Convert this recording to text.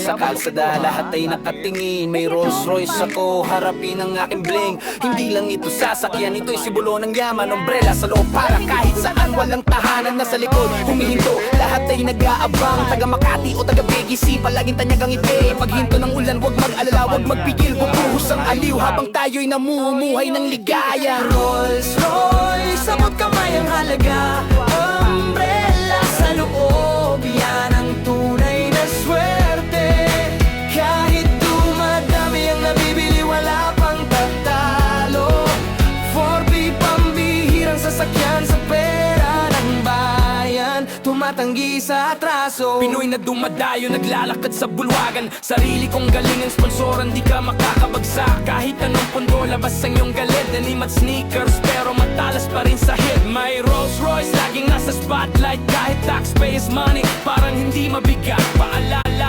Sa kalsada lahat ay nakatingin, may Rolls Royce ako, harapin ang aking bling. Hindi lang ito sasakyan, ito'y simbolo ng yaman. Umbrella sa loob para kahit saan, walang tahanan na sa likod humihinto, lahat ay nag-aabang. Taga Makati o taga BGC, palaging tanyagang ite. Paghinto ng ulan, wag mag-alala, wag magpigil, bubuhos ang aliw habang tayo'y namumuhay ng ligaya. Rolls Royce, sabot kamay ang halaga. Umbrella sa loob, yan ang tunay na swerte. Kahit dumadami ang nabibili, wala pang tatalo. 4B pambihirang sasakyan sa pera ng bayan, tumatanggi sa atraso. Pinoy na dumadayo, naglalakad sa bulwagan. Sarili kong galing ang sponsoran, di ka makakabagsak. Kahit anong pundo, labas ang iyong galit. Denim at sneakers, pero matalas pa rin sa hit. May Rolls Royce, laging nasa spotlight. Kahit taxpayers money, parang hindi mabigat. Paalala